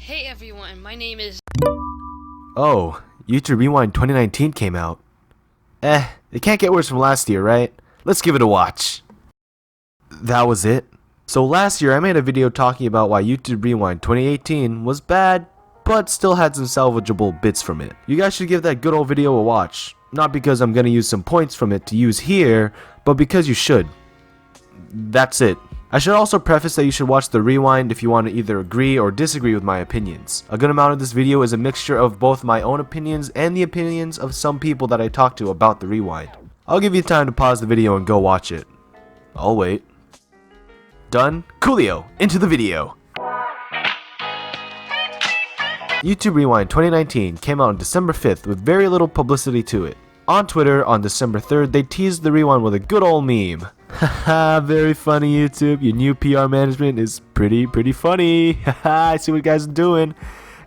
Hey everyone, my name is... Oh, YouTube Rewind 2019 came out. It can't get worse from last year, right? Let's give it a watch. That was it? So last year I made a video talking about why YouTube Rewind 2018 was bad, but still had some salvageable bits from it. You guys should give that good old video a watch. Not because I'm gonna use some points from it to use here, but because you should. That's it. I should also preface that you should watch the rewind if you want to either agree or disagree with my opinions. A good amount of this video is a mixture of both my own opinions and the opinions of some people that I talked to about the rewind. I'll give you time to pause the video and go watch it. I'll wait. Done? Coolio! Into the video! YouTube Rewind 2019 came out on December 5th with very little publicity to it. On Twitter, on December 3rd, they teased the rewind with a good old meme. Haha, very funny YouTube, your new PR management is pretty funny. Haha, I see what you guys are doing.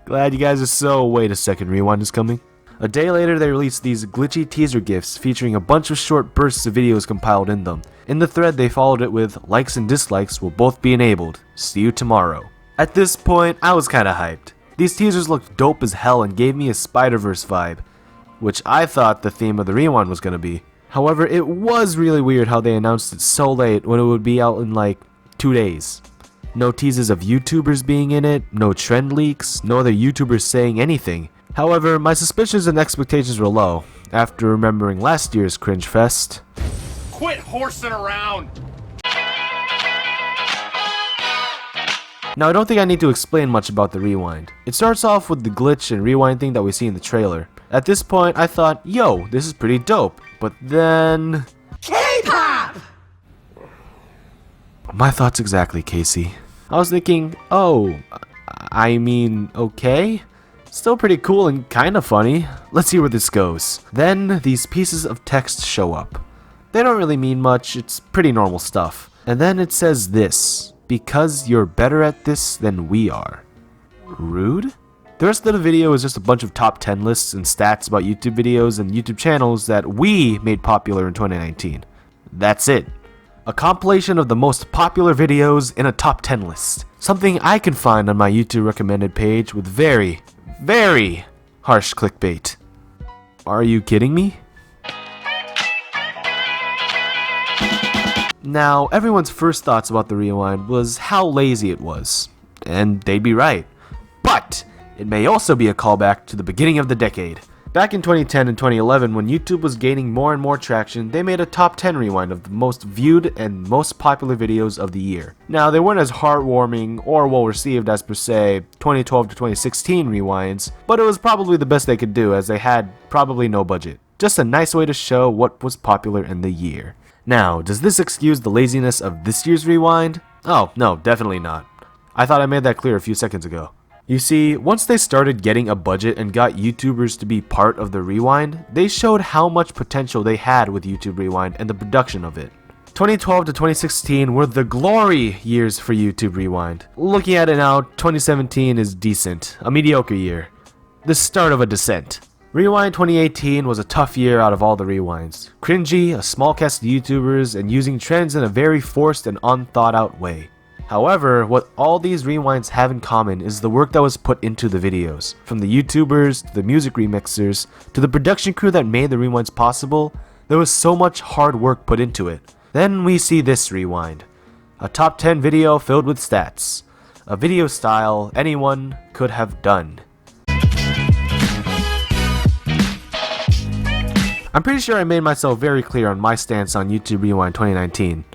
Glad you guys are so... Wait a second, rewind is coming? A day later, they released these glitchy teaser gifs featuring a bunch of short bursts of videos compiled in them. In the thread, they followed it with, likes and dislikes will both be enabled. See you tomorrow. At this point, I was kinda hyped. These teasers looked dope as hell and gave me a Spider-Verse vibe, which I thought the theme of the rewind was gonna be. However, it was really weird how they announced it so late when it would be out in like 2 days. No teases of YouTubers being in it, no trend leaks, no other YouTubers saying anything. However, my suspicions and expectations were low, after remembering last year's cringe fest. Quit horsing around! Now, I don't think I need to explain much about the rewind. It starts off with the glitch and rewind thing that we see in the trailer. At this point, I thought, yo, this is pretty dope, but then... K-pop! My thoughts exactly, Casey. I was thinking, oh, I mean, okay? Still pretty cool and kinda funny. Let's see where this goes. Then, these pieces of text show up. They don't really mean much, it's pretty normal stuff. And then it says this, because you're better at this than we are. Rude? The rest of the video is just a bunch of top 10 lists and stats about YouTube videos and YouTube channels that we made popular in 2019. That's it. A compilation of the most popular videos in a top 10 list. Something I can find on my YouTube recommended page with very harsh clickbait. Are you kidding me? Now, everyone's first thoughts about the rewind was how lazy it was. And they'd be right. But it may also be a callback to the beginning of the decade. Back in 2010 and 2011, when YouTube was gaining more and more traction, they made a top 10 rewind of the most viewed and most popular videos of the year. Now, they weren't as heartwarming or well received as per se 2012 to 2016 rewinds, but it was probably the best they could do as they had probably no budget. Just a nice way to show what was popular in the year. Now, does this excuse the laziness of this year's rewind? Oh, no, definitely not. I thought I made that clear a few seconds ago. You see, once they started getting a budget and got YouTubers to be part of the rewind, they showed how much potential they had with YouTube Rewind and the production of it. 2012 to 2016 were the glory years for YouTube Rewind. Looking at it now, 2017 is decent, a mediocre year. The start of a descent. Rewind 2018 was a tough year out of all the rewinds. Cringy, a small cast of YouTubers, and using trends in a very forced and unthought out way. However, what all these rewinds have in common is the work that was put into the videos. From the YouTubers, to the music remixers, to the production crew that made the rewinds possible, there was so much hard work put into it. Then we see this rewind. A top 10 video filled with stats. A video style anyone could have done. I'm pretty sure I made myself very clear on my stance on YouTube Rewind 2019.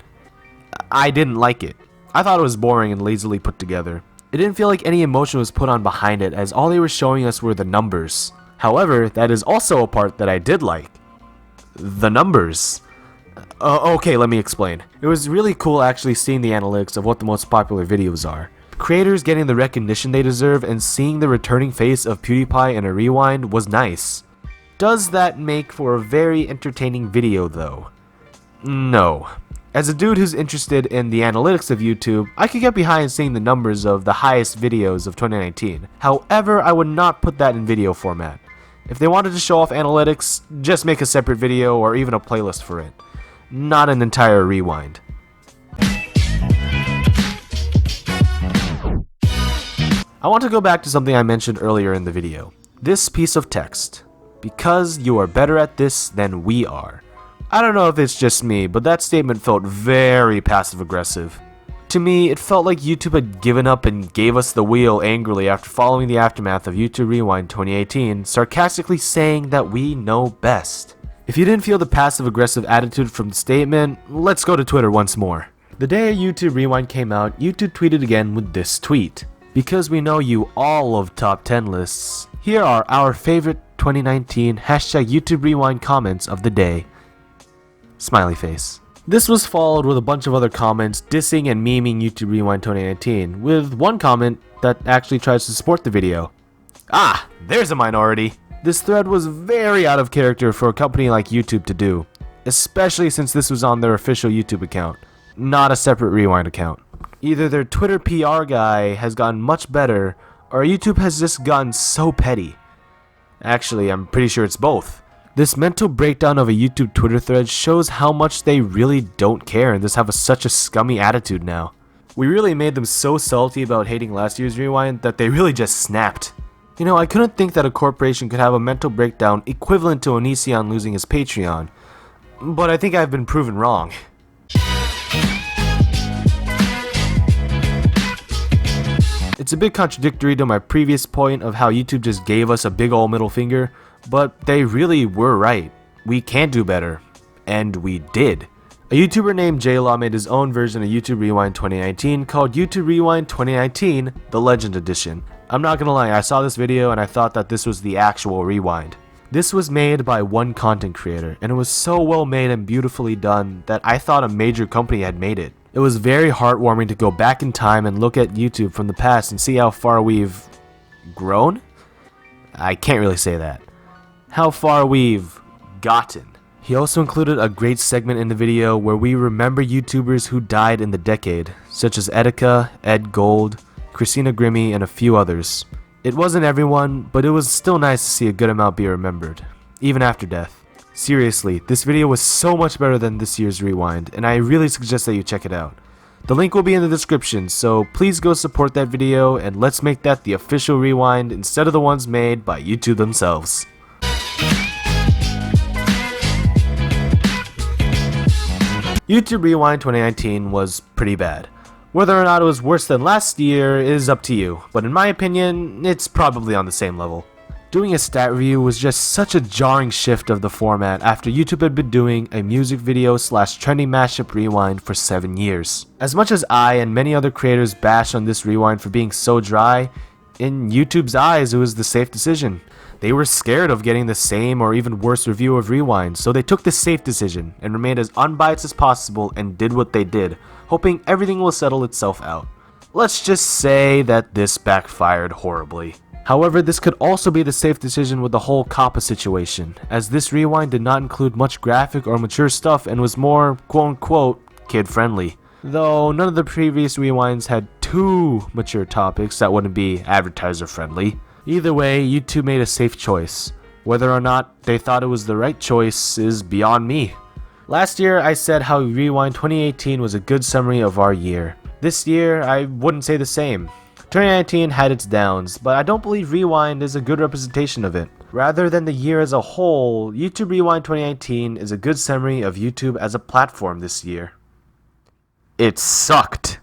I didn't like it. I thought it was boring and lazily put together. It didn't feel like any emotion was put on behind it, as all they were showing us were the numbers. However, that is also a part that I did like. The numbers. Okay, let me explain. It was really cool actually seeing the analytics of what the most popular videos are. Creators getting the recognition they deserve and seeing the returning face of PewDiePie in a rewind was nice. Does that make for a very entertaining video though? No. As a dude who's interested in the analytics of YouTube, I could get behind seeing the numbers of the highest videos of 2019. However, I would not put that in video format. If they wanted to show off analytics, just make a separate video or even a playlist for it. Not an entire rewind. I want to go back to something I mentioned earlier in the video. This piece of text. Because you are better at this than we are. I don't know if it's just me, but that statement felt very passive-aggressive. To me, it felt like YouTube had given up and gave us the wheel angrily after following the aftermath of YouTube Rewind 2018, sarcastically saying that we know best. If you didn't feel the passive-aggressive attitude from the statement, let's go to Twitter once more. The day YouTube Rewind came out, YouTube tweeted again with this tweet. Because we know you all love top 10 lists, here are our favorite 2019 #YouTube Rewind comments of the day. Smiley face. This was followed with a bunch of other comments dissing and memeing YouTube Rewind 2019, with one comment that actually tries to support the video. Ah, there's a minority. This thread was very out of character for a company like YouTube to do, especially since this was on their official YouTube account, not a separate Rewind account. Either their Twitter PR guy has gotten much better, or YouTube has just gotten so petty. Actually, I'm pretty sure it's both. This mental breakdown of a YouTube Twitter thread shows how much they really don't care and just have such a scummy attitude now. We really made them so salty about hating last year's Rewind that they really just snapped. You know, I couldn't think that a corporation could have a mental breakdown equivalent to Onision losing his Patreon, but I think I've been proven wrong. It's a bit contradictory to my previous point of how YouTube just gave us a big ol' middle finger, but they really were right. We can do better. And we did. A YouTuber named JLaw made his own version of YouTube Rewind 2019 called YouTube Rewind 2019, the Legend Edition. I'm not gonna lie, I saw this video and I thought that this was the actual Rewind. This was made by one content creator, and it was so well made and beautifully done that I thought a major company had made it. It was very heartwarming to go back in time and look at YouTube from the past and see how far we've grown? I can't really say that. How far we've gotten. He also included a great segment in the video where we remember YouTubers who died in the decade, such as Etika, Ed Gold, Christina Grimmie, and a few others. It wasn't everyone, but it was still nice to see a good amount be remembered, even after death. Seriously, this video was so much better than this year's Rewind, and I really suggest that you check it out. The link will be in the description, so please go support that video and let's make that the official Rewind instead of the ones made by YouTube themselves. YouTube Rewind 2019 was pretty bad. Whether or not it was worse than last year is up to you, but in my opinion, it's probably on the same level. Doing a stat review was just such a jarring shift of the format after YouTube had been doing a music video / trending mashup Rewind for 7 years. As much as I and many other creators bash on this Rewind for being so dry, in YouTube's eyes it was the safe decision. They were scared of getting the same or even worse review of Rewind, so they took the safe decision and remained as unbiased as possible and did what they did, hoping everything will settle itself out. Let's just say that this backfired horribly. However, this could also be the safe decision with the whole Kappa situation, as this Rewind did not include much graphic or mature stuff and was more quote-unquote kid-friendly. Though none of the previous Rewinds had too mature topics that wouldn't be advertiser-friendly. Either way, YouTube made a safe choice. Whether or not they thought it was the right choice is beyond me. Last year, I said how Rewind 2018 was a good summary of our year. This year, I wouldn't say the same. 2019 had its downs, but I don't believe Rewind is a good representation of it. Rather than the year as a whole, YouTube Rewind 2019 is a good summary of YouTube as a platform this year. It sucked.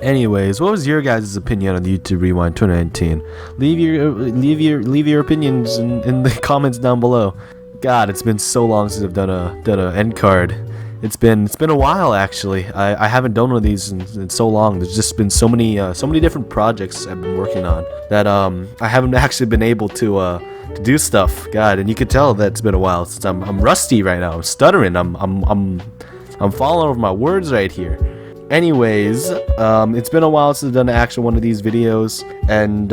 Anyways, what was your guys' opinion on YouTube Rewind 2019? Leave your opinions in the comments down below. God, it's been so long since I've done a end card. It's been a while actually. I haven't done one of these in so long. There's just been so many different projects I've been working on that I haven't actually been able to do stuff. God, and you can tell that it's been a while since I'm rusty right now. I'm stuttering. I'm falling over my words right here. Anyways, it's been a while since I've done an actual one of these videos, and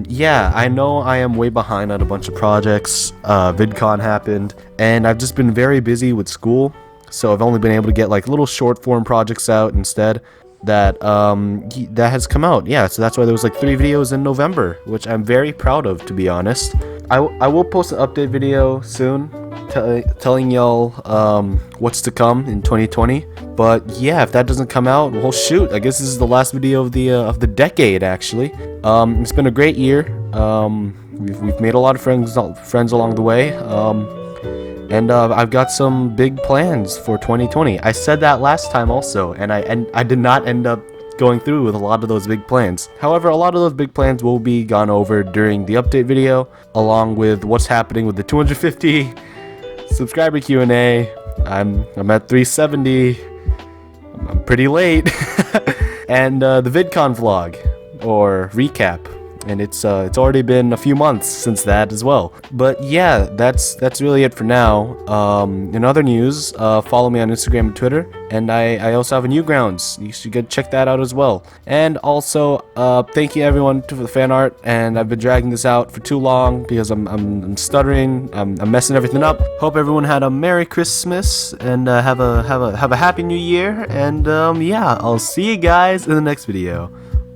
yeah, I know I am way behind on a bunch of projects. VidCon happened, and I've just been very busy with school. So I've only been able to get like little short form projects out instead. that that has come out. Yeah, so that's why there was like 3 videos in November, which I'm very proud of, to be honest. I will post an update video soon, telling y'all what's to come in 2020. But yeah, if that doesn't come out, well, shoot, I guess this is the last video of the decade. Actually, it's been a great year. We've made a lot of friends along the way. And I've got some big plans for 2020. I said that last time also, and I did not end up going through with a lot of those big plans. However, a lot of those big plans will be gone over during the update video, along with what's happening with the 250 subscriber Q&A. I'm at 370. I'm pretty late. And the VidCon vlog or recap. And it's already been a few months since that as well. But yeah, that's really it for now. In other news, follow me on Instagram and Twitter, and I also have a Newgrounds. You should go check that out as well. And also, thank you everyone for the fan art. And I've been dragging this out for too long because I'm stuttering. I'm messing everything up. Hope everyone had a Merry Christmas and have a Happy New Year. And yeah, I'll see you guys in the next video.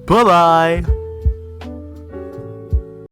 Bye bye.